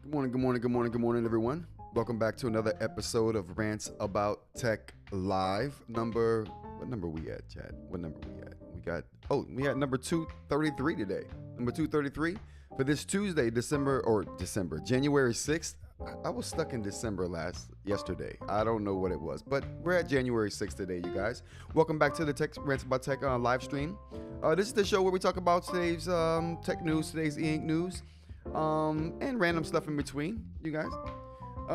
Good morning, good morning, good morning, good morning, everyone. Welcome back to another episode of Rants About Tech Live. What number we at, Chad? What number we at? We had number 233 today. Number 233 for this Tuesday, January 6th. I was stuck in December yesterday. I don't know what it was, but we're at January 6th today, you guys. Welcome back to the Rants About Tech live stream. This is the show where we talk about today's tech news, today's eInk news, and random stuff in between, you guys.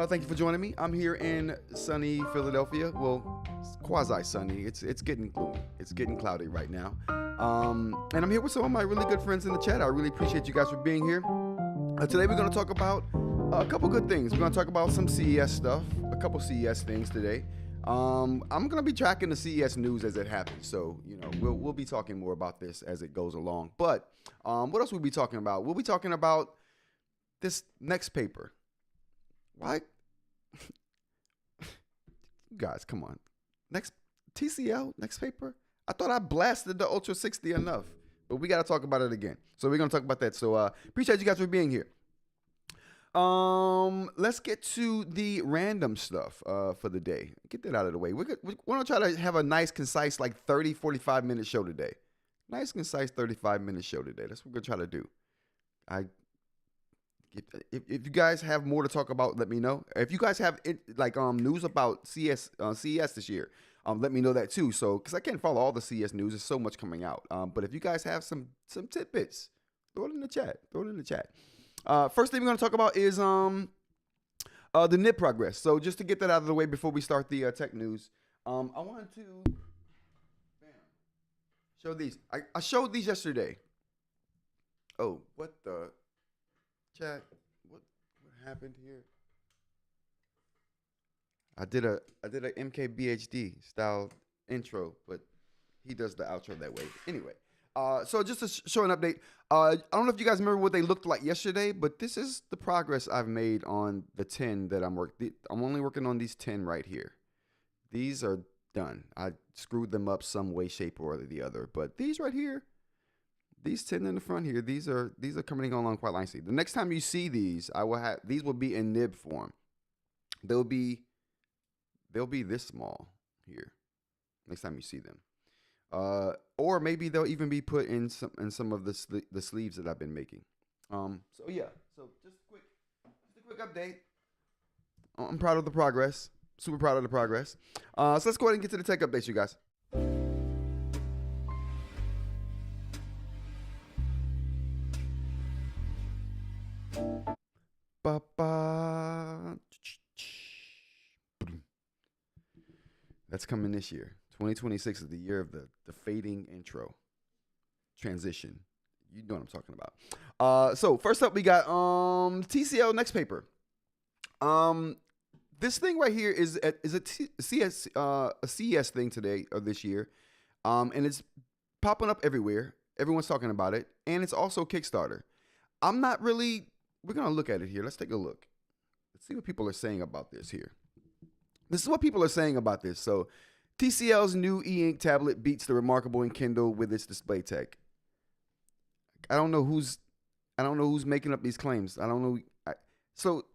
Thank you for joining me. I'm here in sunny Philadelphia. Well, it's quasi-sunny. It's getting gloomy. It's getting cloudy right now. And I'm here with some of my really good friends in the chat. I really appreciate you guys for being here. Today we're going to talk about a couple good things. We're going to talk about some CES stuff, a couple CES things today. I'm going to be tracking the CES news as it happens. So, we'll be talking more about this as it goes along. But what else will we be talking about? We'll be talking about this next paper. Why? Guys, come on. TCL next paper? I thought I blasted the Ultra 60 enough, but we got to talk about it again. So we're going to talk about that. So appreciate you guys for being here. Let's get to the random stuff for the day. Get that out of the way. We're going to try to have a nice, concise, 30, 45-minute show today. Nice, concise 35-minute show today. That's what we're going to try to do. If you guys have more to talk about, let me know. If you guys have news about CES this year, let me know that too. So, because I can't follow all the CES news, there's so much coming out. But if you guys have some tidbits, throw it in the chat. First thing we're going to talk about is the Nib Progress. So, just to get that out of the way before we start the tech news, I wanted to show these. I showed these yesterday. Oh, what the? Chat, what happened here? I did a MKBHD style intro, but he does the outro that way. Anyway, so just to show an update, I don't know if you guys remember what they looked like yesterday, but this is the progress I've made on the 10 that I'm working. I'm only working on these 10 right here. These are done. I screwed them up some way, shape, or the other, but these right here. These 10 in the front here, these are coming along quite nicely. The next time you see these, these will be in nib form. They'll be this small here. Next time you see them, or maybe they'll even be put in some of the sleeves that I've been making. So yeah, so just a quick update. I'm proud of the progress. Super proud of the progress. So let's go ahead and get to the tech updates, you guys. That's coming this year. 2026 is the year of the fading intro transition. You know what I'm talking about. So first up, we got TCL NXTPaper. This thing right here is a CES thing today or this year, and it's popping up everywhere. Everyone's talking about it, and it's also Kickstarter. We're going to look at it here. Let's take a look. Let's see what people are saying about this here. This is what people are saying about this. So, TCL's new eInk tablet beats the remarkable in Kindle with its display tech. I don't know who's making up these claims. I don't know. So,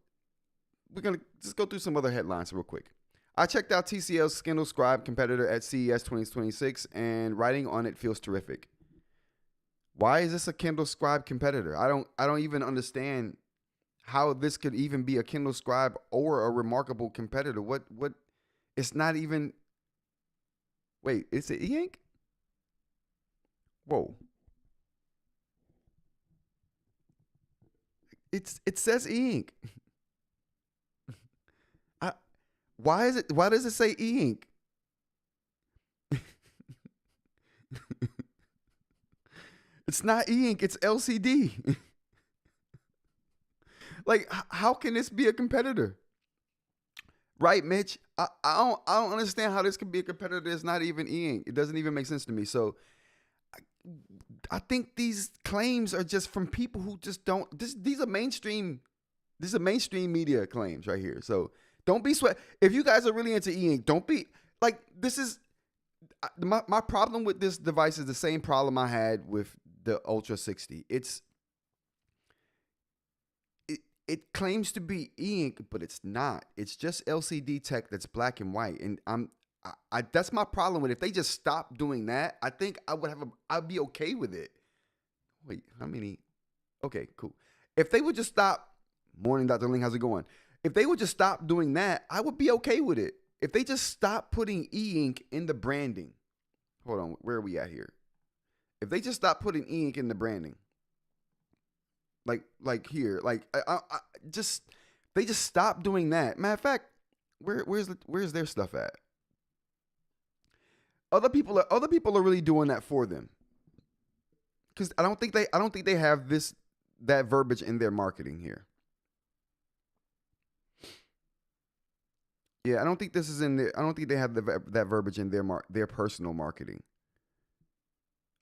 we're going to just go through some other headlines real quick. I checked out TCL's Kindle Scribe competitor at CES 2026, and writing on it feels terrific. Why is this a Kindle Scribe competitor? I don't even understand how this could even be a Kindle Scribe or a remarkable competitor. What it's not even. Wait, it's an eInk? Whoa. It says eInk. Why does it say eInk? It's not eInk, it's LCD. How can this be a competitor? Right, Mitch? I don't understand how this can be a competitor that's not even eInk. It doesn't even make sense to me. So I think these claims are just from people who just don't. These are mainstream media claims right here. So don't be sweat. If you guys are really into eInk, don't be this is my problem with this device is the same problem I had with the Ultra 60. it claims to be e-ink, but it's not. It's just LCD tech that's black and white. And that's my problem with it. If they just stop doing that, I think I'd be okay with it. Wait, how many? Okay, cool. If they would just stop, morning, Dr. Ling, how's it going? If they would just stop doing that, I would be okay with it. If they just stop putting e-ink in the branding. Hold on, where are we at here? If they just stop putting e-ink in the branding, like here, like they just stop doing that. Matter of fact, where's their stuff at? Other people are really doing that for them. Because I don't think they have that verbiage in their marketing here. Yeah, I don't think this is in there. I don't think they have that verbiage in their personal marketing.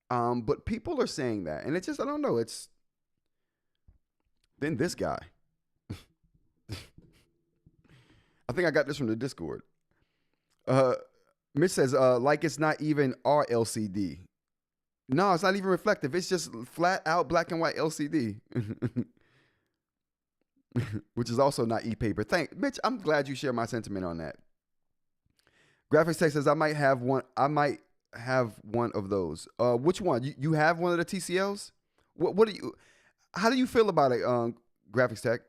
But people are saying that, and it's just, I don't know. It's then this guy. I think I got this from the Discord. Mitch says, like it's not even our LCD. No, it's not even reflective. It's just flat out black and white LCD. Which is also not e-paper. Mitch, I'm glad you share my sentiment on that. Graphics Tech says, I might have one of those. Which one? You have one of the TCLs? How do you feel about it, Graphics Tech?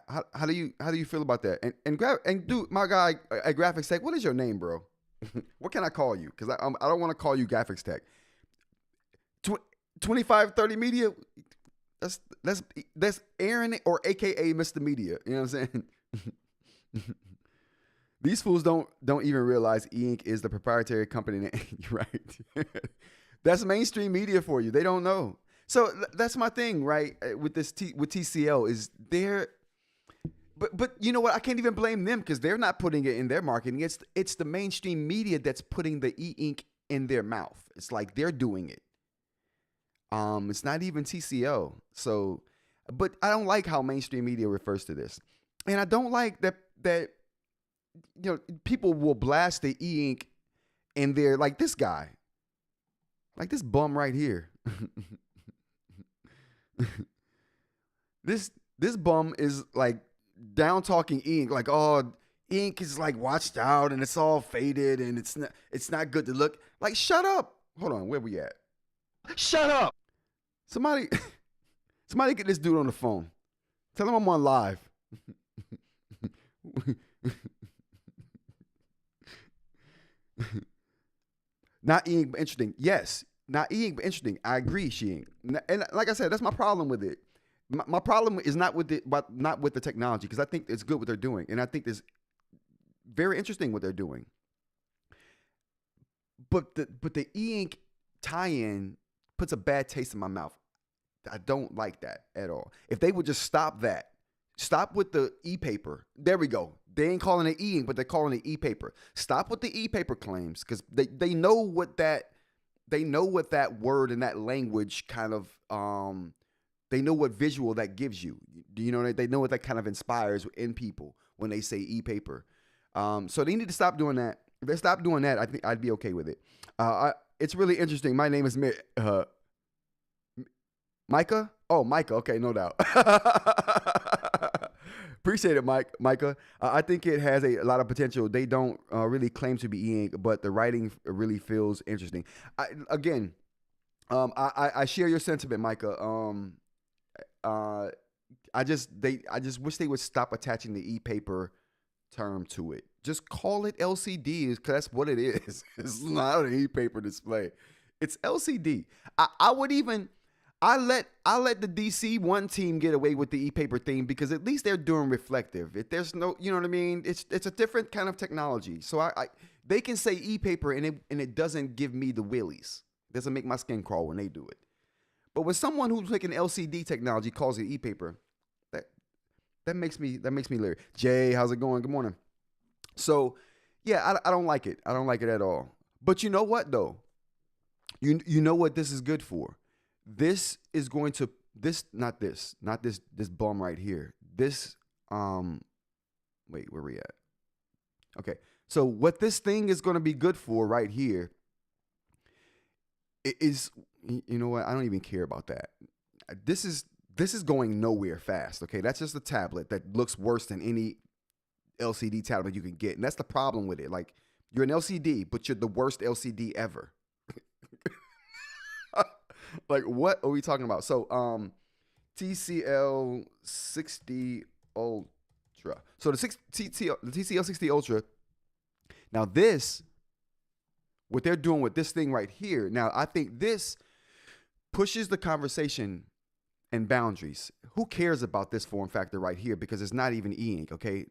How do you feel about that? And dude, my guy at Graphics Tech, what is your name, bro? What can I call you? Because I don't want to call you Graphics Tech. 2530 Media. That's Aaron or AKA Mr. Media. You know what I'm saying? These fools don't even realize eInk is the proprietary company name. You're right. That's mainstream media for you. They don't know. So that's my thing, right? With with TCL is they're. But you know what? I can't even blame them because they're not putting it in their marketing. It's the mainstream media that's putting the e-ink in their mouth. It's like they're doing it. It's not even TCL. So, but I don't like how mainstream media refers to this, and I don't like that people will blast the e-ink in there like this guy, like this bum right here. This bum is like down talking ink, like, oh, ink is like watched out and it's all faded and it's not good to look. Like, shut up. Hold on, where we at? Shut up. Somebody get this dude on the phone. Tell him I'm on live. Not e-ink, but interesting. Yes, not e-ink, but interesting. I agree, she-ink. And like I said, that's my problem with it. My problem is not with the technology, because I think it's good what they're doing, and I think it's very interesting what they're doing. But the e-ink tie-in puts a bad taste in my mouth. I don't like that at all. If they would just stop that, stop with the e-paper. There we go. They ain't calling it e-ink, but they're calling it e-paper. Stop with the e-paper claims, because they know what that word and that language kind of they know what visual that gives you. You know, they know what that kind of inspires in people when they say e-paper. So they need to stop doing that. If they stop doing that, I think I'd be okay with it. It's really interesting. My name is Micah. Oh, Micah. Okay, no doubt. Appreciate it, Micah. I think it has a lot of potential. They don't really claim to be e-ink, but the writing really feels interesting. I share your sentiment, Micah. I just wish they would stop attaching the e-paper term to it. Just call it LCD, because that's what it is. It's not an e-paper display. It's LCD. I let the DC one team get away with the e-paper thing, because at least they're doing reflective. If there's no, you know what I mean? It's a different kind of technology. So they can say e-paper and it doesn't give me the willies. It doesn't make my skin crawl when they do it. But when someone who's taking LCD technology calls it e-paper, that makes me leery. Jay, how's it going? Good morning. So yeah, I don't like it. I don't like it at all. But you know what though? You know what this is good for? This is going to not this bum right here. This wait, where we at? Okay. So what this thing is going to be good for right here is You know what? I don't even care about that. This is going nowhere fast. Okay, that's just a tablet that looks worse than any LCD tablet you can get, and that's the problem with it. Like, you're an LCD, but you're the worst LCD ever. Like, what are we talking about? So, TCL 60 Ultra. So the TCL 60 Ultra. Now this, what they're doing with this thing right here. Now I think this pushes the conversation and boundaries. Who cares about this form factor right here? Because it's not even e-ink. Okay,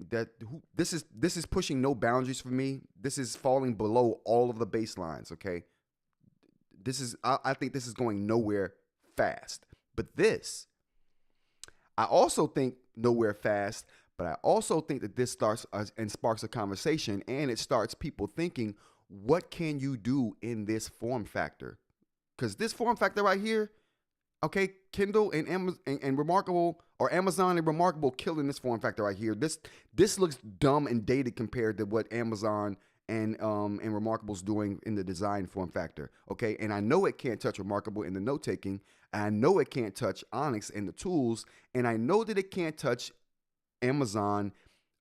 this is pushing no boundaries for me. This is falling below all of the baselines. Okay, I think this is going nowhere fast. But this, I also think nowhere fast. But I also think that this starts and sparks a conversation, and it starts people thinking, what can you do in this form factor? Because this form factor right here, okay, Kindle and Remarkable, or Amazon and Remarkable killing this form factor right here. This looks dumb and dated compared to what Amazon and Remarkable's doing in the design form factor. Okay, and I know it can't touch Remarkable in the note taking. I know it can't touch Onyx in the tools, and I know that it can't touch Amazon.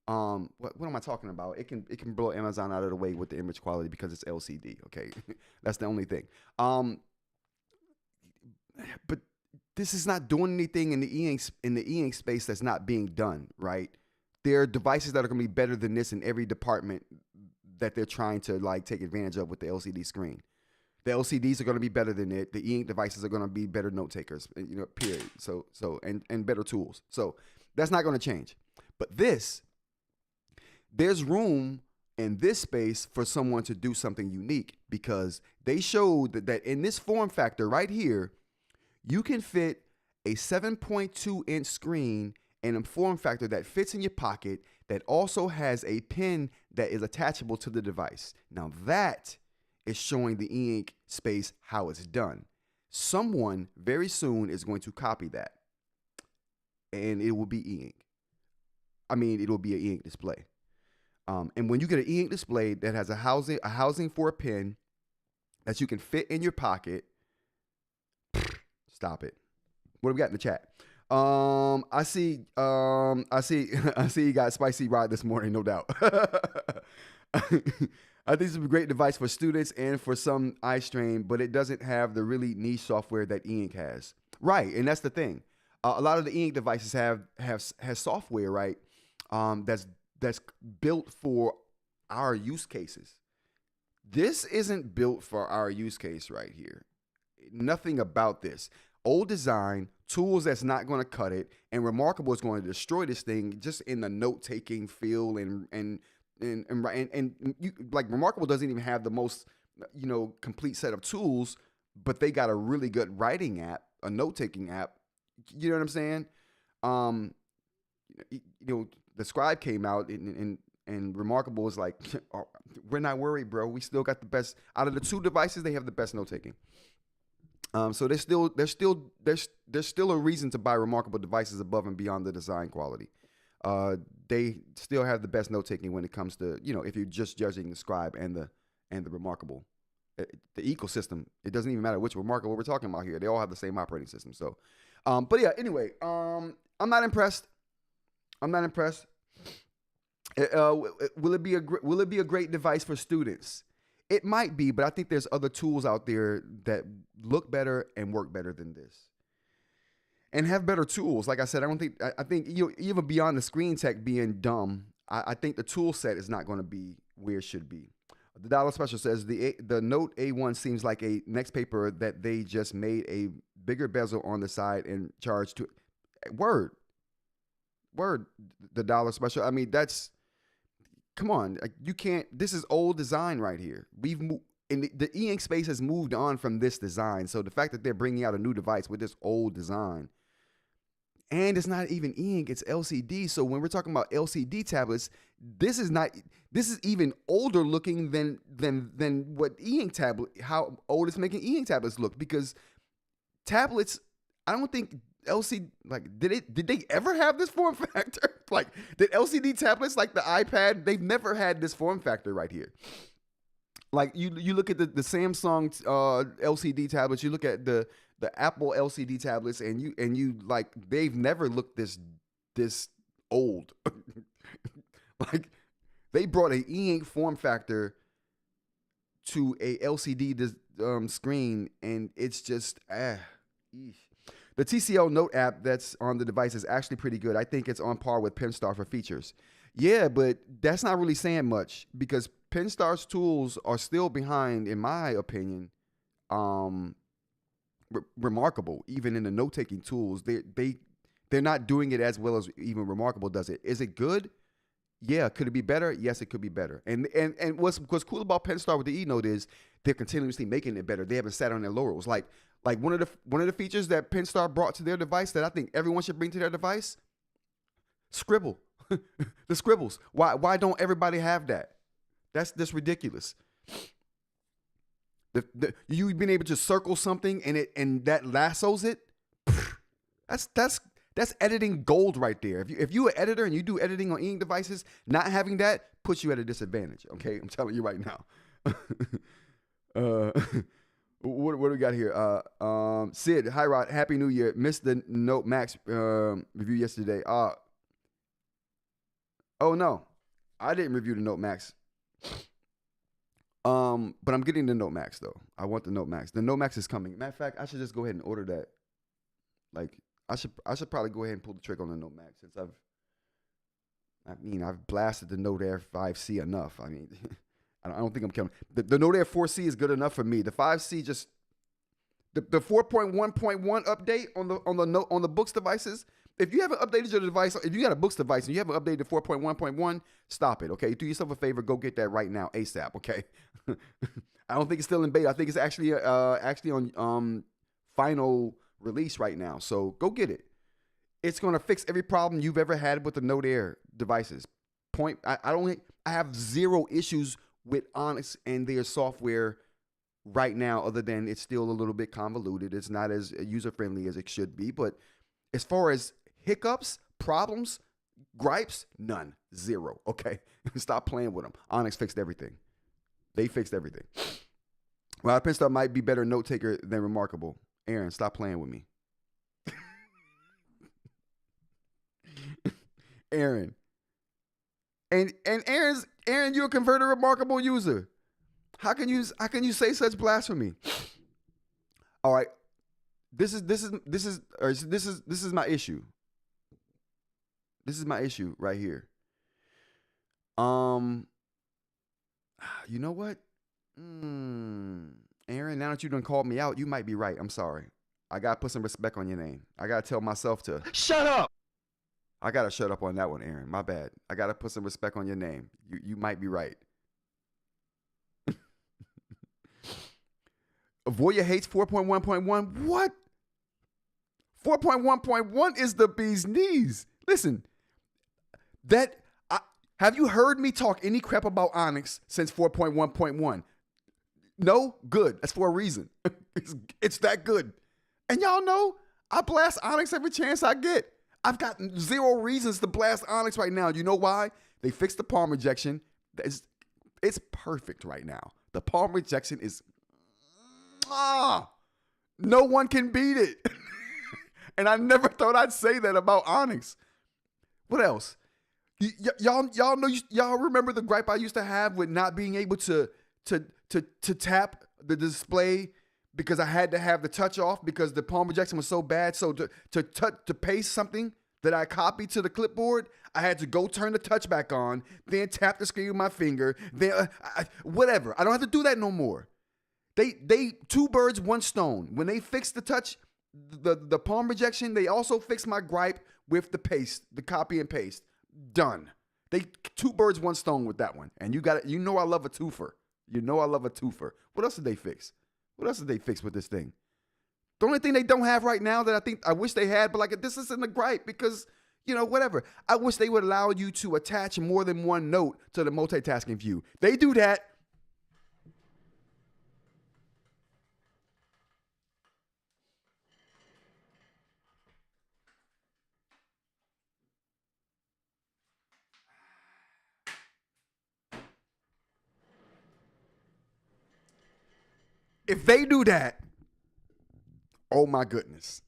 What am I talking about? It can blow Amazon out of the way with the image quality because it's LCD. Okay, that's the only thing. But this is not doing anything in the e-ink space that's not being done right. There are devices that are going to be better than this in every department that they're trying to like take advantage of with the LCD screen. The LCDs are going to be better than it. The e-ink devices are going to be better note takers. You know, period. So and better tools. So that's not going to change. But there's room in this space for someone to do something unique, because they showed that in this form factor right here, you can fit a 7.2 inch screen in a form factor that fits in your pocket, that also has a pen that is attachable to the device. Now that is showing the e-ink space how it's done. Someone very soon is going to copy that, and it will be e-ink. I mean, it'll be an e-ink display. And when you get an e-ink display that has a housing for a pen that you can fit in your pocket, stop it. What do we got in the chat? I see you got spicy ride this morning, no doubt. I think this is a great device for students and for some eye strain, but it doesn't have the really niche software that e-ink has. Right, and that's the thing. A lot of the e-ink devices has software, right? That's built for our use cases. This isn't built for our use case right here. Nothing about this. Old design, tools that's not going to cut it, and Remarkable is going to destroy this thing just in the note-taking feel and you, like, Remarkable doesn't even have the most, complete set of tools, but they got a really good writing app, a note-taking app. You know what I'm saying? The Scribe came out and Remarkable was like, oh, we're not worried, bro. We still got the best out of the two devices. They have the best note taking. So there's still a reason to buy Remarkable devices above and beyond the design quality. They still have the best note taking when it comes to, if you're just judging the Scribe and the Remarkable, the ecosystem. It doesn't even matter which Remarkable we're talking about here. They all have the same operating system. So, but yeah. Anyway, I'm not impressed. Will it be a great device for students? It might be, but I think there's other tools out there that look better and work better than this, and have better tools. Like I said, I think even beyond the screen tech being dumb, I think the tool set is not going to be where it should be. The Dollar Special says the Note A1 seems like a NXTPaper that they just made a bigger bezel on the side and charged to. Word. The Dollar Special. I mean, come on. You can't. This is old design right here. The e-ink space has moved on from this design. So the fact that they're bringing out a new device with this old design, and it's not even e-ink, it's LCD. So when we're talking about LCD tablets, this is even older looking than what e-ink tablet, how old it's making e-ink tablets look, because tablets, I don't think LCD, like, did they ever have this form factor? Like, did LCD tablets like the iPad, they've never had this form factor right here. Like you look at the Samsung LCD tablets, you look at the Apple LCD tablets, and you like they've never looked this old. Like they brought an e-ink form factor to a LCD screen, and it's just eesh. The TCL Note app that's on the device is actually pretty good. I think it's on par with Penstar for features. Yeah, but that's not really saying much because Penstar's tools are still behind, in my opinion, Remarkable. Even in the note-taking tools, they're not doing it as well as even Remarkable does it. Is it good? Yeah. Could it be better? Yes, it could be better. And what's cool about Penstar with the eNote is they're continuously making it better. They haven't sat on their laurels. Like one of the features that Penstar brought to their device that I think everyone should bring to their device, Scribble. The scribbles. Why don't everybody have that? That's ridiculous. You've been able to circle something and that lassos it. That's editing gold right there. If you're an editor and you do editing on e-ink devices, not having that puts you at a disadvantage. Okay, I'm telling you right now. What do we got here? Sid, hi Rod, Happy New Year. Missed the Note Max review yesterday. Oh no, I didn't review the Note Max. But I'm getting the Note Max though. I want the Note Max. The Note Max is coming. Matter of fact, I should just go ahead and order that. Like, I should probably go ahead and pull the trigger on the Note Max since I've blasted the Note Air 5C enough. I mean, I don't think I'm counting. The Note Air 4C is good enough for me. The 5C just the 4.1.1 update on the Boox devices. If you haven't updated your device, if you got a Boox device and you haven't updated to 4.1.1, stop it, okay? Do yourself a favor, go get that right now, ASAP, okay? I don't think it's still in beta. I think it's actually on final release right now. So go get it. It's gonna fix every problem you've ever had with the Note Air devices. I have zero issues with Onyx and their software right now, other than it's still a little bit convoluted. It's not as user friendly as it should be, but as far as hiccups, problems, gripes, none. Zero. Okay? Stop playing with them. Onyx fixed everything. They fixed everything. Well, Penstar might be better note taker than Remarkable. Aaron, stop playing with me. Aaron. And Aaron, you're a converted Remarkable user. How can you say such blasphemy? All right. This is my issue. This is my issue right here. You know what? Aaron, now that you done called me out, you might be right. I'm sorry. I gotta put some respect on your name. I gotta tell myself to shut up. I gotta shut up on that one, Aaron. My bad. I gotta put some respect on your name. You might be right. Avoya hates 4.1.1. What? 4.1.1 is the bee's knees. Listen, have you heard me talk any crap about Onyx since 4.1.1? No? Good. That's for a reason. It's that good. And y'all know I blast Onyx every chance I get. I've got zero reasons to blast Onyx right now. You know why? They fixed the palm rejection. It's perfect right now. The palm rejection is... no one can beat it. And I never thought I'd say that about Onyx. What else? Y'all know, y'all remember the gripe I used to have with not being able to tap the display because I had to have the touch off because the palm rejection was so bad. So to paste something that I copied to the clipboard, I had to go turn the touch back on, then tap the screen with my finger, then whatever. I don't have to do that no more. They two birds, one stone. When they fixed the touch, the palm rejection, they also fixed my gripe with the paste, the copy and paste. Done. They two birds, one stone with that one. And you know I love a twofer. You know I love a twofer. What else did they fix? What else did they fix with this thing? The only thing they don't have right now that I wish they had, but like this isn't a gripe because, whatever. I wish they would allow you to attach more than one note to the multitasking view. They do that. If they do that, oh my goodness.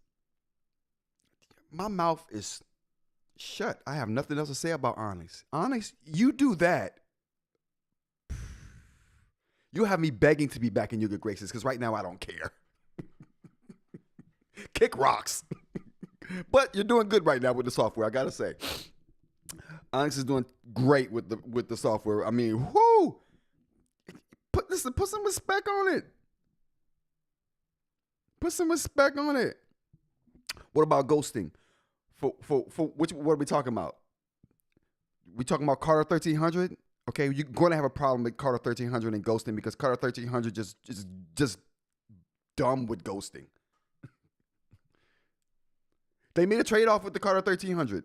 My mouth is shut. I have nothing else to say about Onyx. Onyx, you do that, you'll have me begging to be back in your good graces, because right now I don't care. Kick rocks. But you're doing good right now with the software, I gotta say. Onyx is doing great with the software. I mean, whoo! Put some respect on it. Put some respect on it. What about ghosting? For what are we talking about? We talking about Carter 1300? Okay, you're going to have a problem with Carter 1300 and ghosting, because Carter 1300 just dumb with ghosting. They made a trade-off with the Carter 1300.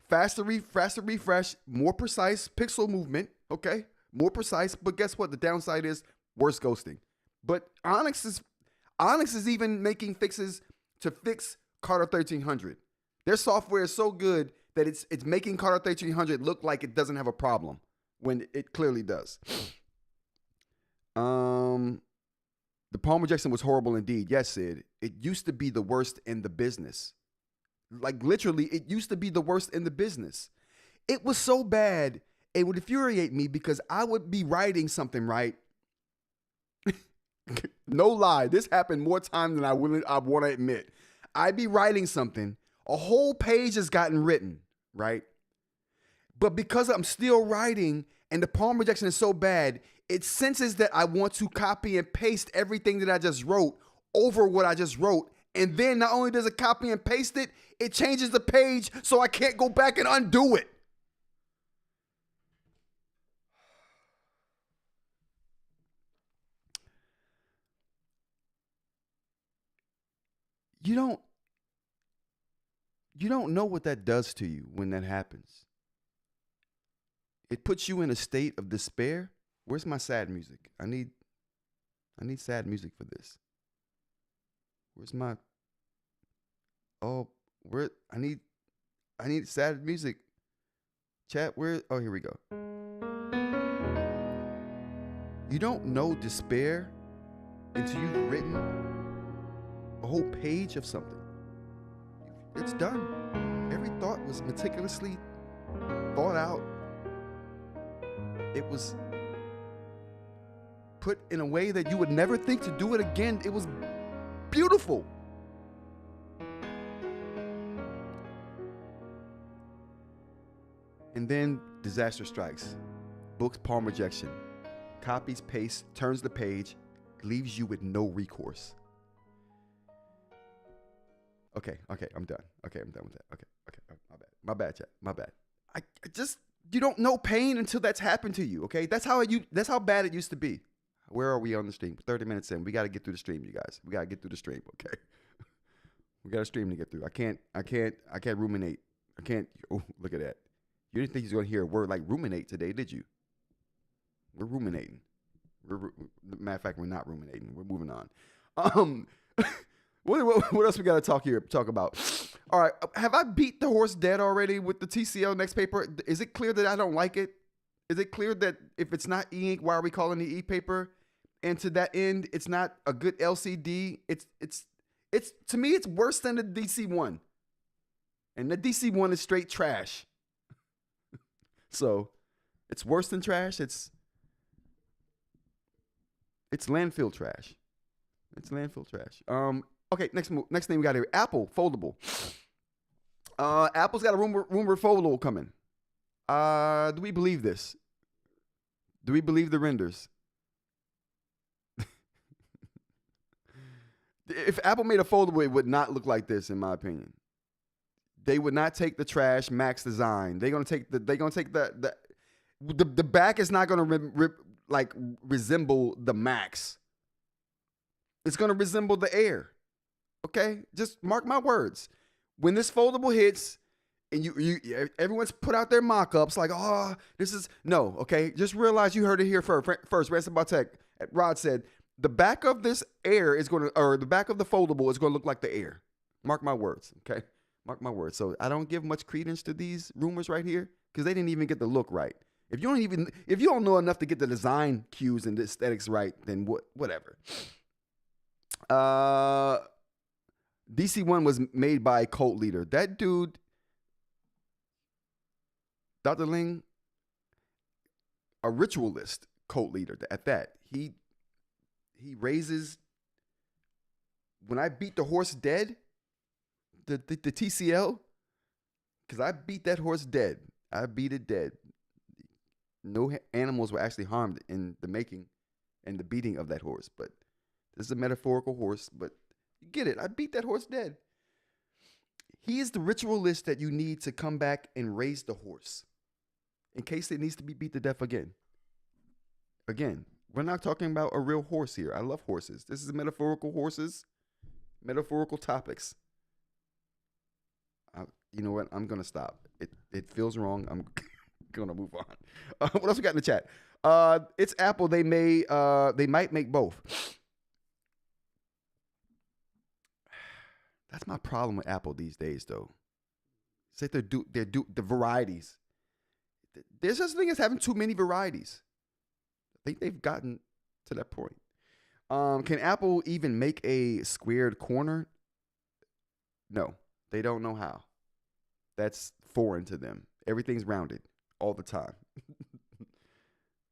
Faster refresh, more precise pixel movement, okay? More precise, but guess what? The downside is worse ghosting. But Onyx is even making fixes to fix Carter 1300. Their software is so good that it's making Carter 1300 look like it doesn't have a problem when it clearly does. The palm rejection was horrible indeed. Yes, Sid. It used to be the worst in the business. Like literally, it used to be the worst in the business. It was so bad, it would infuriate me because I would be writing something, right? No lie, this happened more times than I want to admit. I'd be writing something, a whole page has gotten written, right? But because I'm still writing and the palm rejection is so bad, it senses that I want to copy and paste everything that I just wrote over what I just wrote. And then not only does it copy and paste it, it changes the page so I can't go back and undo it. You don't know what that does to you when that happens. It puts you in a state of despair. Where's my sad music? I need sad music for this. Where's my I need sad music. Chat, where? Oh, here we go. You don't know despair until you've written a whole page of something. It's done. Every thought was meticulously thought out. It was put in a way that you would never think to do it again. It was beautiful. And then disaster strikes. Boox palm rejection. Copies, pastes, turns the page, leaves you with no recourse. Okay, I'm done. Okay, I'm done with that. Okay, my bad, chat. My bad. I just, you don't know pain until that's happened to you, okay? That's how bad it used to be. Where are we on the stream? 30 minutes in. We got to get through the stream, you guys. We got to get through the stream, okay? We got a stream to get through. I can't ruminate. Oh, look at that. You didn't think he's going to hear a word like ruminate today, did you? We're ruminating. Matter of fact, we're not ruminating. We're moving on. What else we got to talk about? All right. Have I beat the horse dead already with the TCL NXTPaper? Is it clear that I don't like it? Is it clear that if it's not eInk, why are we calling it e-paper? And to that end, it's not a good LCD. It's to me, it's worse than the DC1. And the DC1 is straight trash. So it's worse than trash. It's landfill trash. It's landfill trash. Okay, next thing we got here. Apple Foldable. Apple's got a rumor Foldable coming. Do we believe this? Do we believe the renders? If Apple made a Foldable, it would not look like this, in my opinion. They would not take the trash Max design. They're gonna take the back is not gonna resemble the Max. It's gonna resemble the Air. Okay, just mark my words. When this Foldable hits, and everyone's put out their mock-ups like, oh, this is no. Okay, just realize you heard it here first. Ransom about Tech. Rod said the back of this Air is going to, or the back of the Foldable is going to look like the Air. Mark my words. Okay. Mark my words. So I don't give much credence to these rumors right here because they didn't even get the look right. If you don't know enough to get the design cues and the aesthetics right, then whatever. DC1 was made by a cult leader. That dude, Dr. Ling, a ritualist cult leader at that. He raises, when I beat the horse dead, the TCL, because I beat that horse dead. I beat it dead. No animals were actually harmed in the making and the beating of that horse. But this is a metaphorical horse, but you get it. I beat that horse dead. He is the ritualist that you need to come back and raise the horse in case it needs to be beat to death again. Again, we're not talking about a real horse here. I love horses. This is metaphorical horses, metaphorical topics. You know what? I'm going to stop. It feels wrong. I'm going to move on. What else we got in the chat? It's Apple. They might make both. That's my problem with Apple these days, though. It's like the varieties. There's such a thing as having too many varieties. I think they've gotten to that point. Can Apple even make a squared corner? No, they don't know how. That's foreign to them. Everything's rounded all the time.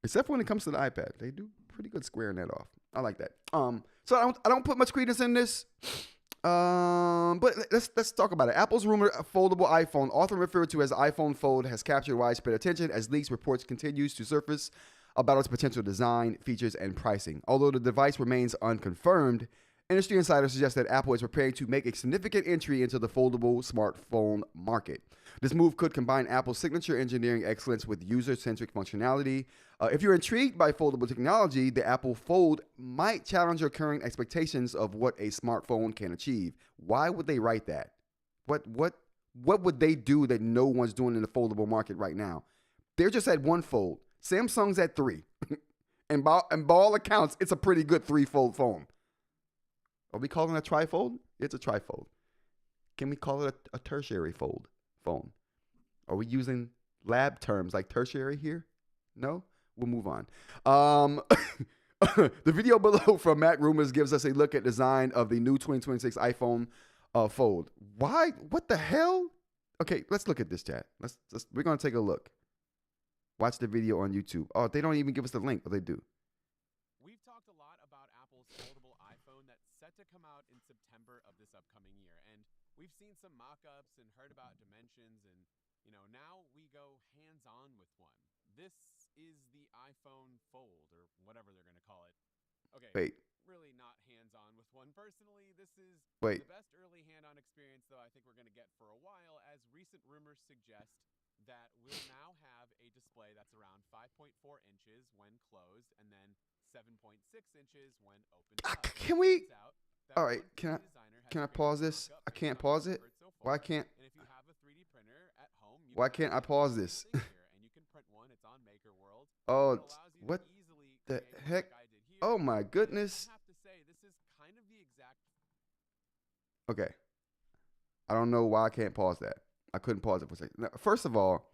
Except for when it comes to the iPad. They do pretty good squaring that off. I like that. So I don't put much credence in this. But let's talk about it. Apple's rumored foldable iPhone, often referred to as iPhone Fold, has captured widespread attention as leaks reports continues to surface about its potential design, features, and pricing. Although the device remains unconfirmed, industry insiders suggest that Apple is preparing to make a significant entry into the foldable smartphone market. This move could combine Apple's signature engineering excellence with user-centric functionality. If you're intrigued by foldable technology, the Apple Fold might challenge your current expectations of what a smartphone can achieve. Why would they write that? What would they do that no one's doing in the foldable market right now? They're just at one fold. Samsung's at 3. And by all accounts, it's a pretty good 3-fold phone. Are we calling it a trifold? It's a trifold. Can we call it a tertiary fold phone? Are we using lab terms like tertiary here? No? We'll move on. The video below from Mac Rumors gives us a look at design of the new 2026 iPhone Fold. Why? What the hell? Okay, let's look at this, chat. We're going to take a look. Watch the video on YouTube. Oh, they don't even give us the link, but they do. We've talked a lot about Apple's foldable iPhone that's set to come out in September of this upcoming year. And we've seen some mock-ups and heard about dimensions. And, now we go hands-on with one. This is the iPhone Fold, or whatever they're going to call it. Okay. Wait. Really not hands-on with one. Personally, this is the best early hand-on experience, though, I think we're going to get for a while, as recent rumors suggest that we'll now have a display that's around 5.4 inches when closed and then 7.6 inches when opened up. Can we? All right. Can I pause this? I can't pause it. Why can't? And if you have a 3D printer at home, why can't I pause this? And you can print one. It's on Maker World. Oh, what the heck? Oh my goodness. I have to say, this is kind of the exact. Okay. I don't know why I can't pause that. I couldn't pause it for a second. Now, first of all,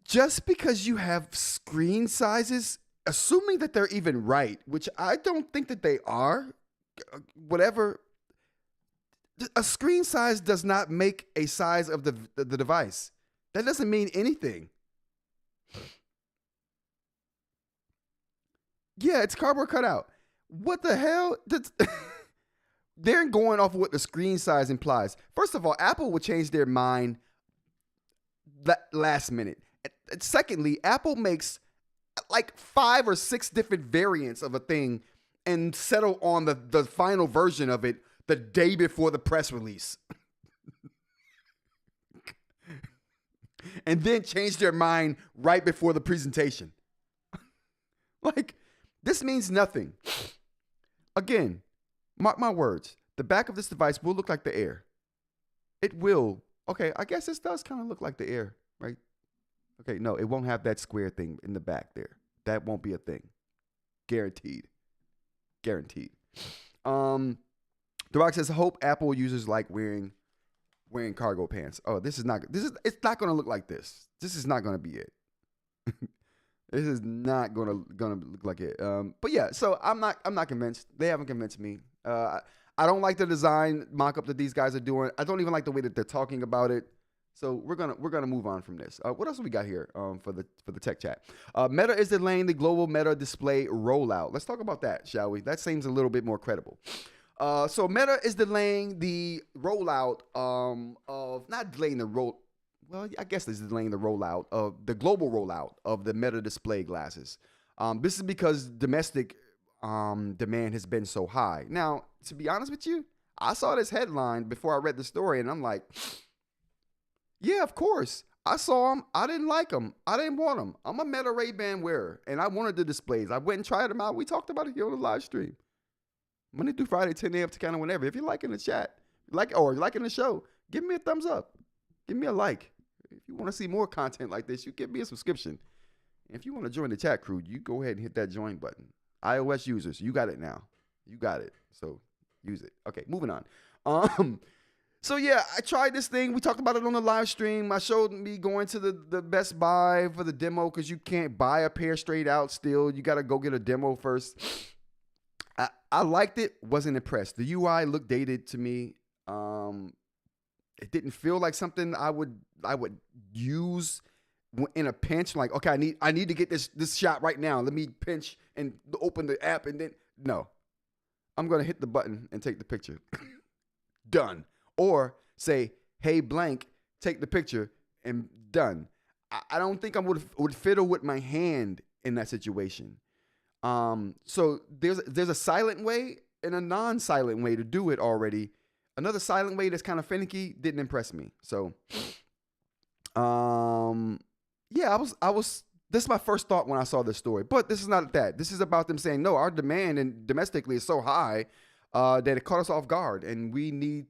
just because you have screen sizes, assuming that they're even right, which I don't think that they are, whatever, a screen size does not make a size of the device. That doesn't mean anything. Yeah, it's cardboard cutout. What the hell? They're going off of what the screen size implies. First of all, Apple would change their mind last minute. And secondly, Apple makes like 5 or 6 different variants of a thing and settle on the final version of it the day before the press release. And then change their mind right before the presentation. Like, this means nothing. Again, mark my words. The back of this device will look like the Air. It will. Okay, I guess this does kind of look like the Air, right? Okay, no, it won't have that square thing in the back there. That won't be a thing. Guaranteed. Guaranteed. The Rock says, hope Apple users like wearing cargo pants. Oh, it's not going to look like this. This is not going to be it. This is not gonna look like it. But yeah, so I'm not convinced. They haven't convinced me. I don't like the design mock-up that these guys are doing. I don't even like the way that they're talking about it. So we're gonna move on from this. What else have we got here for the tech chat? Meta is delaying the global Meta display rollout. Let's talk about that, shall we? That seems a little bit more credible. So Meta is delaying the rollout of not delaying the roll. Well, I guess this is delaying the rollout of the global rollout of the Meta display glasses. This is because domestic demand has been so high. Now, to be honest with you, I saw this headline before I read the story, and I'm like, yeah, of course. I saw them. I didn't like them. I didn't want them. I'm a Meta Ray-Ban wearer, and I wanted the displays. I went and tried them out. We talked about it here on the live stream. Monday through Friday, 10 a.m. to kind of whenever. If you're liking the chat, or you're liking the show, give me a thumbs up. Give me a like. If you want to see more content like this, you give me a subscription. If you want to join the chat crew, you go ahead and hit that join button. iOS users, you got it now. You got it. So use it. Okay, moving on. So yeah, I tried this thing. We talked about it on the live stream. I showed me going to the Best Buy for the demo because you can't buy a pair straight out still. You got to go get a demo first. I liked it. Wasn't impressed. The UI looked dated to me. It didn't feel like something I would use in a pinch. Like, okay, I need to get this shot right now. Let me pinch and open the app and then no. I'm gonna hit the button and take the picture. Done. Or say, hey, blank, take the picture and done. I don't think I would fiddle with my hand in that situation. So there's a silent way and a non-silent way to do it already. Another silent way that's kind of finicky didn't impress me. So, yeah, I was. This is my first thought when I saw this story. But this is not that. This is about them saying, no, our demand and domestically is so high that it caught us off guard, and we need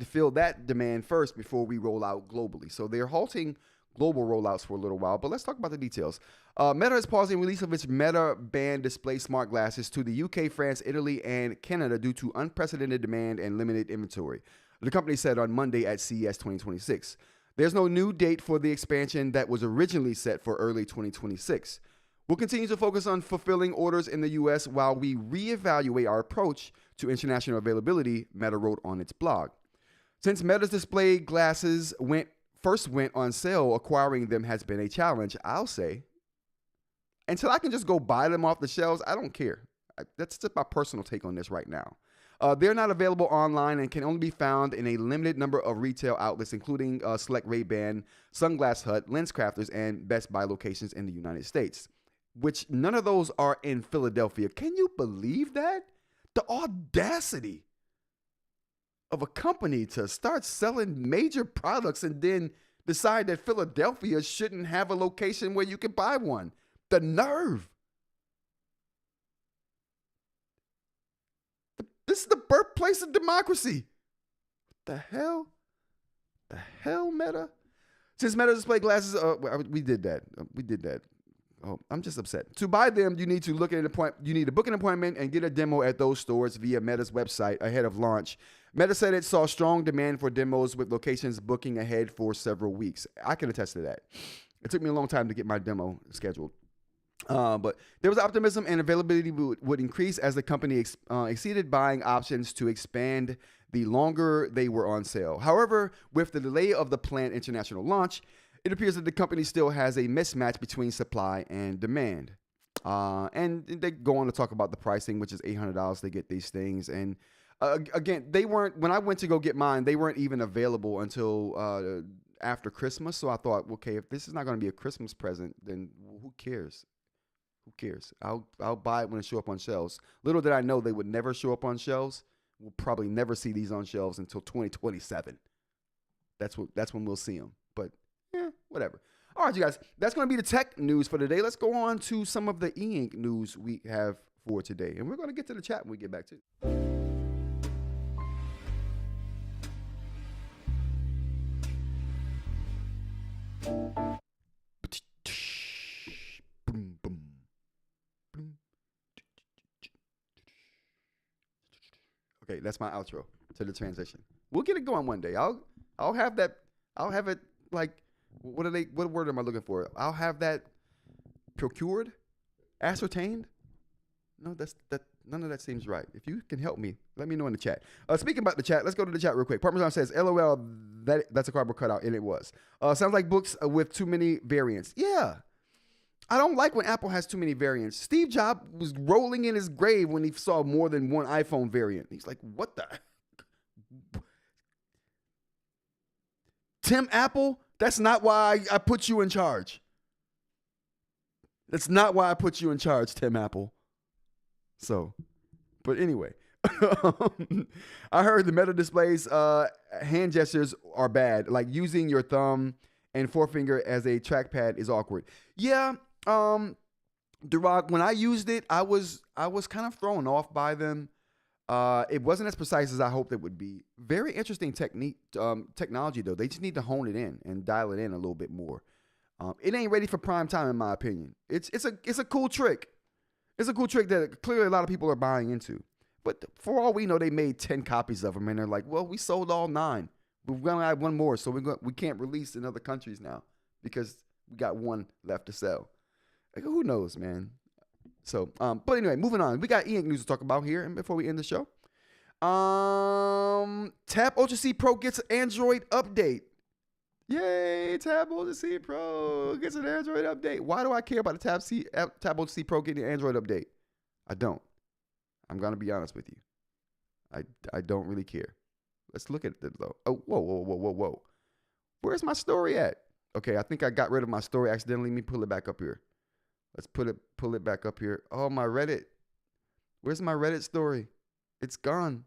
to fill that demand first before we roll out globally. So they're halting global rollouts for a little while. But let's talk about the details. Meta is pausing release of its Meta Band display smart glasses to the UK, France, Italy, and Canada due to unprecedented demand and limited inventory. The company said on Monday at CES 2026. There's no new date for the expansion that was originally set for early 2026. We'll continue to focus on fulfilling orders in the US while we reevaluate our approach to international availability, Meta wrote on its blog. Since Meta's display glasses first went on sale, acquiring them has been a challenge, I'll say. Until I can just go buy them off the shelves, I don't care. That's just my personal take on this right now. They're not available online and can only be found in a limited number of retail outlets, including select Ray-Ban, Sunglass Hut, Lens Crafters, and Best Buy locations in the United States, which none of those are in Philadelphia. Can you believe that? The audacity of a company to start selling major products and then decide that Philadelphia shouldn't have a location where you can buy one. The nerve. This is the birthplace of democracy. The hell? The hell, Meta? Since Meta display glasses, we did that. We did that. Oh, I'm just upset. To buy them, you need to you need to book an appointment and get a demo at those stores via Meta's website ahead of launch. Meta said it saw strong demand for demos with locations booking ahead for several weeks. I can attest to that. It took me a long time to get my demo scheduled. But there was optimism and availability would increase as the company exceeded buying options to expand the longer they were on sale. However, with the delay of the planned international launch, it appears that the company still has a mismatch between supply and demand. And they go on to talk about the pricing, which is $800 to get these things. And again, they weren't, when I went to go get mine, they weren't even available until after Christmas. So I thought, okay, if this is not going to be a Christmas present, then who cares? Who cares? I'll buy it when it show up on shelves. Little did I know they would never show up on shelves. We'll probably never see these on shelves until 2027. That's when we'll see them. But yeah, whatever. All right, you guys. That's going to be the tech news for today. Let's go on to some of the eInk news we have for today, and we're going to get to the chat when we get back to it. Okay, that's my outro to the transition. We'll get it going one day. I'll have that. I'll have it like what word am I looking for? I'll have that procured, ascertained. No, that none of that seems right. If you can help me, let me know in the chat. Speaking about the chat, let's go to the chat real quick. Parmesan says, "LOL, that's a cardboard cutout," and it was. Sounds like Boox with too many variants. Yeah, I don't like when Apple has too many variants. Steve Jobs was rolling in his grave when he saw more than one iPhone variant. He's like, "What the?" Tim Apple, that's not why I put you in charge. That's not why I put you in charge, Tim Apple. So, but anyway, I heard the Meta displays hand gestures are bad. Like using your thumb and forefinger as a trackpad is awkward. Yeah, Durag, when I used it, I was kind of thrown off by them. It wasn't as precise as I hoped it would be. Very interesting technology though. They just need to hone it in and dial it in a little bit more. It ain't ready for prime time in my opinion. It's a cool trick. It's a cool trick that clearly a lot of people are buying into. But for all we know, they made 10 copies of them, and they're like, well, we sold all 9. But we're going to add one more, so we can't release in other countries now because we got one left to sell. Like, who knows, man? So, but anyway, moving on. We got eInk news to talk about here and before we end the show. Tab Ultra C Pro gets an Android update. Yay, Tab Ultra C Pro gets an Android update. Why do I care about the Tab Ultra C Pro getting an Android update? I don't. I'm going to be honest with you. I don't really care. Let's look at it, though. Oh, whoa. Where's my story at? Okay, I think I got rid of my story accidentally. Let me pull it back up here. Let's pull it back up here. Oh, my Reddit. Where's my Reddit story? It's gone.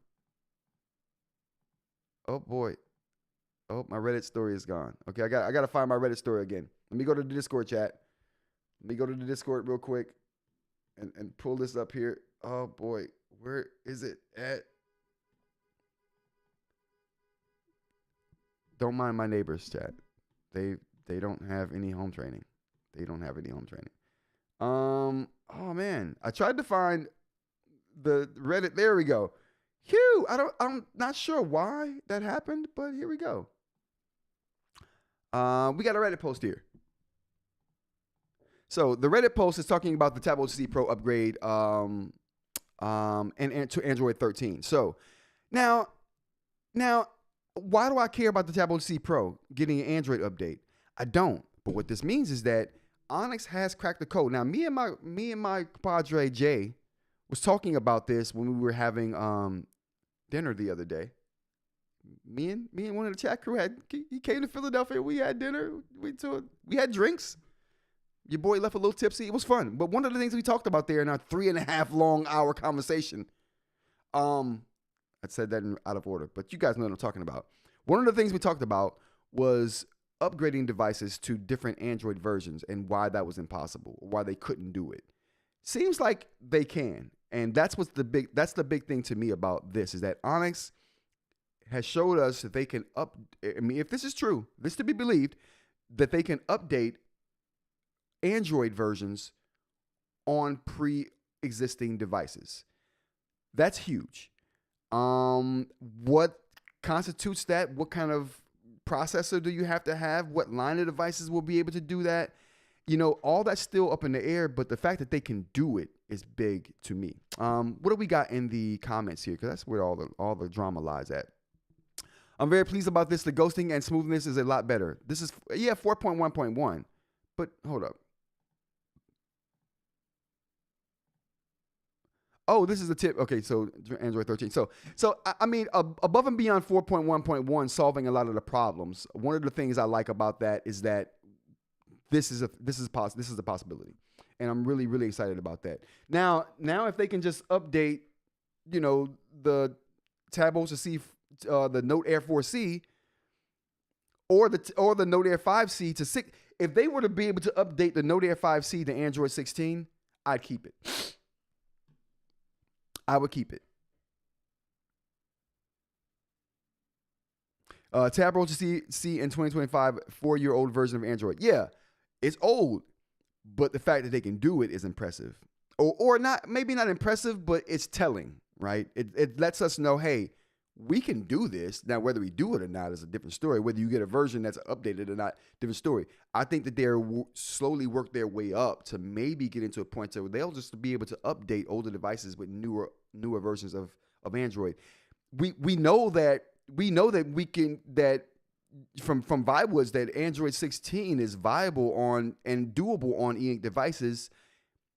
Oh, boy. Oh, my Reddit story is gone. Okay, I got to find my Reddit story again. Let me go to the Discord chat. Let me go to the Discord real quick and pull this up here. Oh, boy. Where is it at? Don't mind my neighbors, chat. They don't have any home training. Oh, man. I tried to find the Reddit. There we go. Phew. I'm not sure why that happened, but here we go. We got a Reddit post here. So the Reddit post is talking about the Tab Ultra C Pro upgrade and to Android 13. So now, why do I care about the Tab Ultra C Pro getting an Android update? I don't. But what this means is that Onyx has cracked the code. Now, me and my compadre Jay was talking about this when we were having dinner the other day. Me and one of the chat crew he came to Philadelphia. We had dinner. We had drinks. Your boy left a little tipsy. It was fun. But one of the things we talked about there in our 3.5 long hour conversation, I said that out of order, but you guys know what I'm talking about. One of the things we talked about was upgrading devices to different Android versions and why that was impossible, why they couldn't do it. Seems like they can. And that's the big thing to me about this is that Onyx has showed us that they can if this is true, this to be believed, that they can update Android versions on pre-existing devices. That's huge. What constitutes that? What kind of processor do you have to have? What line of devices will be able to do that? All that's still up in the air, but the fact that they can do it is big to me. What do we got in the comments here? Because that's where all the drama lies at. I'm very pleased about this. The ghosting and smoothness is a lot better. This is 4.1.1, but hold up. Oh, this is a tip. Okay, so Android 13. So I mean, above and beyond 4.1.1 solving a lot of the problems. One of the things I like about that is that this is a possibility, and I'm really, really excited about that. Now if they can just update, the Tab Ultra C, the Note Air 4C, or the Note Air 5C to 6. If they were to be able to update the Note Air 5C to Android 16, I'd keep it. I would keep it. Tab Ultra C in 2025, 4-year-old version of Android. Yeah, it's old, but the fact that they can do it is impressive. Or not, maybe not impressive, but it's telling, right? It lets us know, hey, we can do this. Now, whether we do it or not is a different story. Whether you get a version that's updated or not, different story. I think that they're slowly work their way up to maybe get into a point where they'll just be able to update older devices with newer versions of Android. We know that we can that from Viwoods that Android 16 is viable on and doable on eInk devices,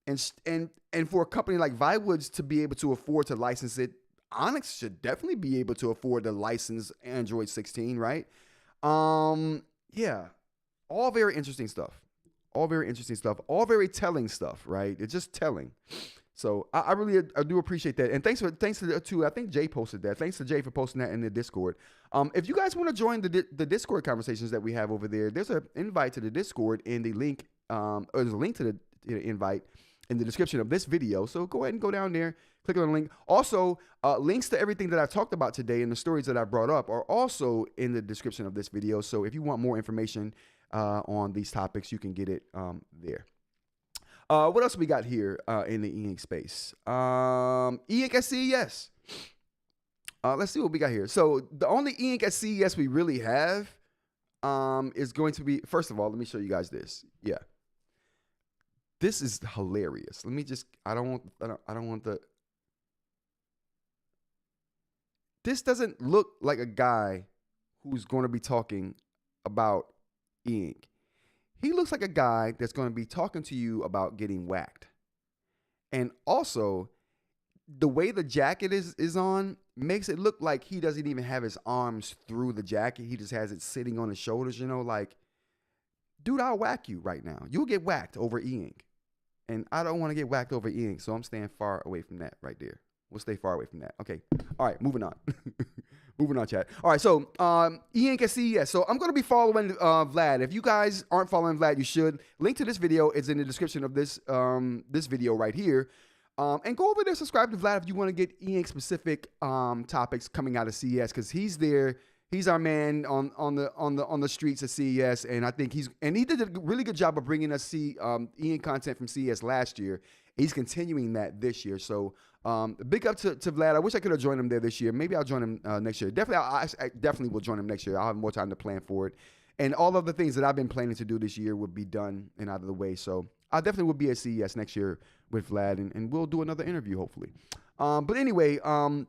and for a company like Viwoods to be able to afford to license it, Onyx should definitely be able to afford to license Android 16, right? Yeah, all very interesting stuff. All very interesting stuff. All very telling stuff, right? It's just telling. So I do appreciate that, and thanks to I think Jay posted that. Thanks to Jay for posting that in the Discord. If you guys want to join the Discord conversations that we have over there, there's an invite to the Discord in the link. Or there's a link to the invite in the description of this video. So go ahead and go down there, click on the link. Also, links to everything that I talked about today and the stories that I brought up are also in the description of this video. So if you want more information on these topics, you can get it there. What else we got here in the eInk space? eInk at CES. Let's see what we got here. So the only eInk at CES we really have is going to be, first of all, let me show you guys this. Yeah. This is hilarious. Let me just, I don't want the, this doesn't look like a guy who's going to be talking about eInk. He looks like a guy that's going to be talking to you about getting whacked. And also, the way the jacket is on makes it look like he doesn't even have his arms through the jacket. He just has it sitting on his shoulders, you know, like, dude, I'll whack you right now. You'll get whacked over eInk. And I don't want to get whacked over eInk, so I'm staying far away from that right there. We'll stay far away from that. Okay. All right, moving on. Moving on, chat. All right, so eInk at CES. So I'm going to be following Vlad. If you guys aren't following Vlad, you should. Link to this video is in the description of this this video right here. And go over there, subscribe to Vlad if you want to get eInk specific topics coming out of CES, because he's there. He's our man on the streets of CES, and I think he did a really good job of bringing us eInk content from CES last year. He's continuing that this year. So big up to Vlad. I wish I could have joined him there this year. Maybe I'll join him next year. Definitely, I definitely will join him next year. I'll have more time to plan for it. And all of the things that I've been planning to do this year would be done and out of the way. So I definitely will be at CES next year with Vlad, and we'll do another interview, hopefully. But anyway, art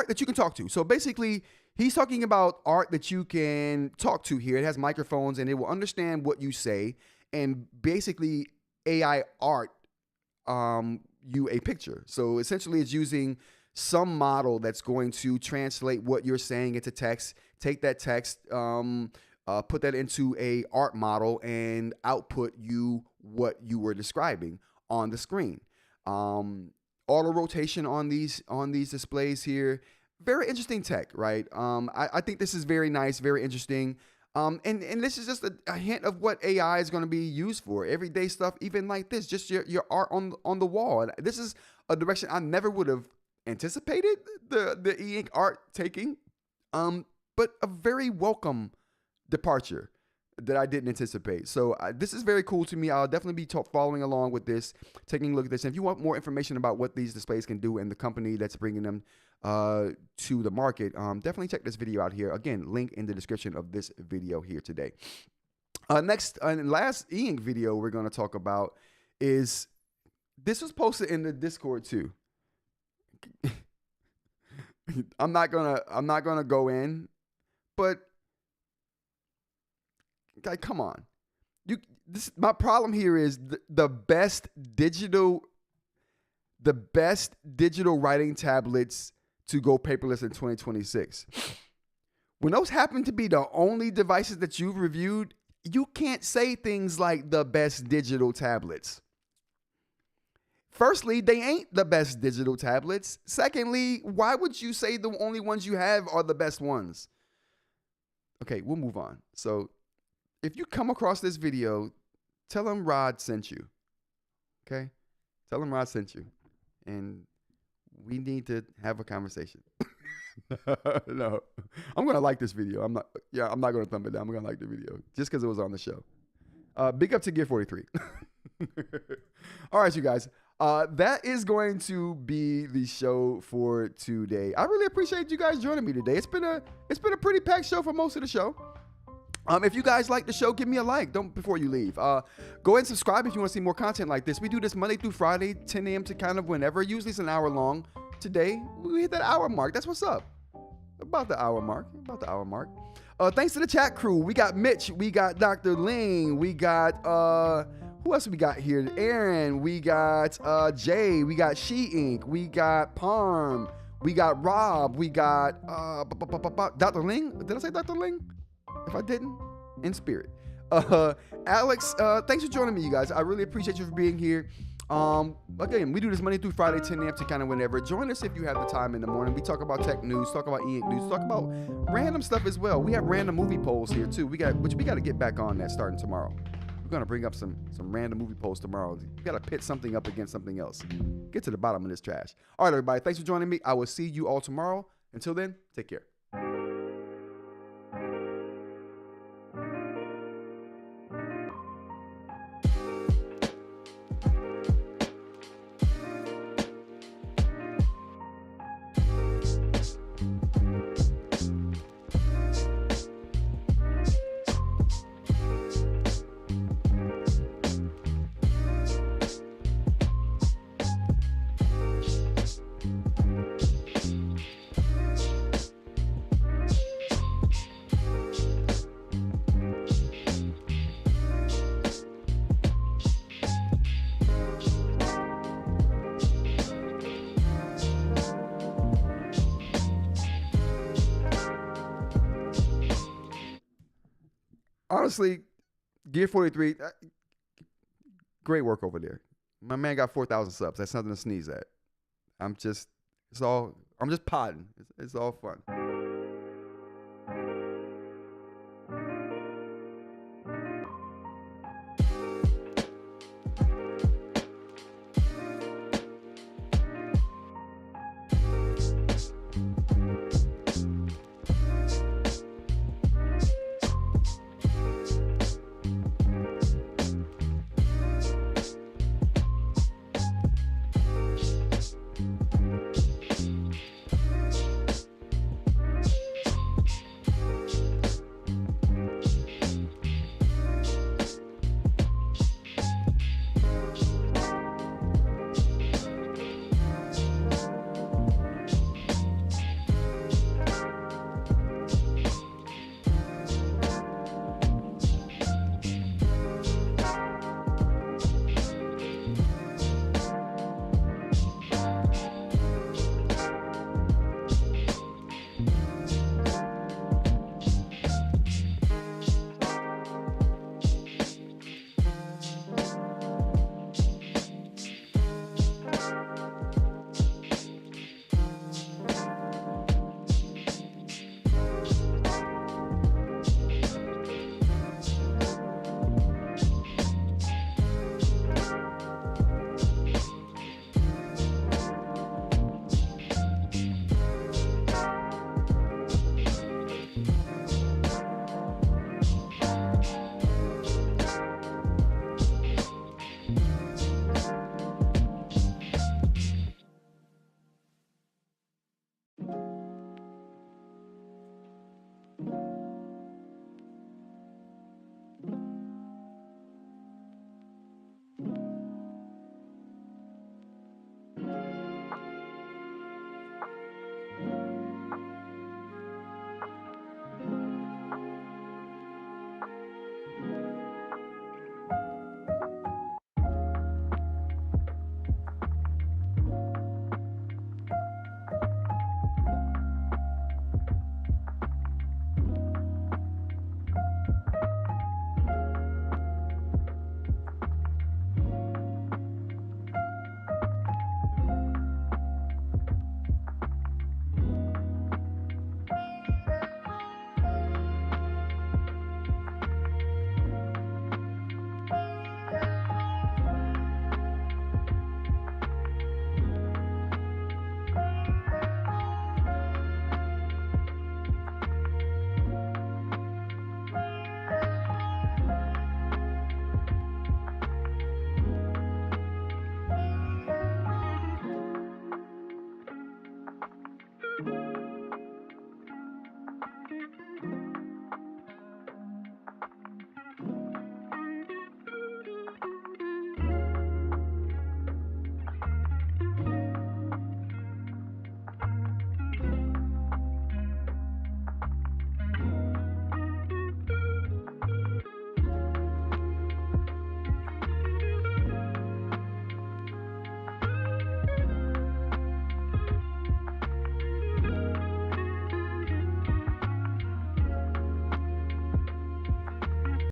that you can talk to. So basically, he's talking about art that you can talk to here. It has microphones, and it will understand what you say, and basically AI art you a picture. So essentially, it's using some model that's going to translate what you're saying into text, take that text, put that into a art model, and output you what you were describing on the screen. Auto rotation on these displays here. Very interesting tech, right? I think this is very nice, very interesting. And this is just a hint of what AI is going to be used for. Everyday stuff, even like this, just your art on the wall. And this is a direction I never would have anticipated the eInk art taking, but a very welcome departure that I didn't anticipate. So this is very cool to me. I'll definitely be following along with this, taking a look at this. And if you want more information about what these displays can do and the company that's bringing them to the market, definitely check this video out here. Again, link in the description of this video here today. Next and last eInk video we're going to talk about is, this was posted in the Discord too. I'm not gonna go in, but guy, come on. My problem here is the best digital writing tablets to go paperless in 2026. When those happen to be the only devices that you've reviewed, you can't say things like the best digital tablets. Firstly, they ain't the best digital tablets. Secondly, why would you say the only ones you have are the best ones? Okay, we'll move on. So if you come across this video, tell him Rod sent you. Okay? Tell him Rod sent you. And we need to have a conversation. No. I'm going to like this video. I'm not going to thumb it down. I'm going to like the video just because it was on the show. Big up to Gear 43. All right, you guys. That is going to be the show for today. I really appreciate you guys joining me today. It's been a pretty packed show for most of the show. If you guys like the show, give me a like. Don't before you leave. Go ahead and subscribe if you want to see more content like this. We do this Monday through Friday, 10 a.m. to kind of whenever. Usually it's an hour long. Today we hit that hour mark. That's what's up. About the hour mark. Thanks to the chat crew. We got Mitch. We got Dr. Ling. We got who else we got here? Aaron. We got Jay. We got eInk. We got Parm. We got Rob. We got Dr. Ling. Did I say Dr. Ling? If I didn't, in spirit. Alex, thanks for joining me, you guys. I really appreciate you for being here. Again, we do this Monday through Friday, 10 a.m. to kind of whenever. Join us if you have the time in the morning. We talk about tech news, talk about eInk news, talk about random stuff as well. We have random movie polls here too. Which we got to get back on that starting tomorrow. We're gonna bring up some random movie polls tomorrow. You got to pit something up against something else. Get to the bottom of this trash. All right, everybody. Thanks for joining me. I will see you all tomorrow. Until then, take care. Honestly, Gear 43, great work over there. My man got 4,000 subs. That's nothing to sneeze at. I'm just podding. It's all fun.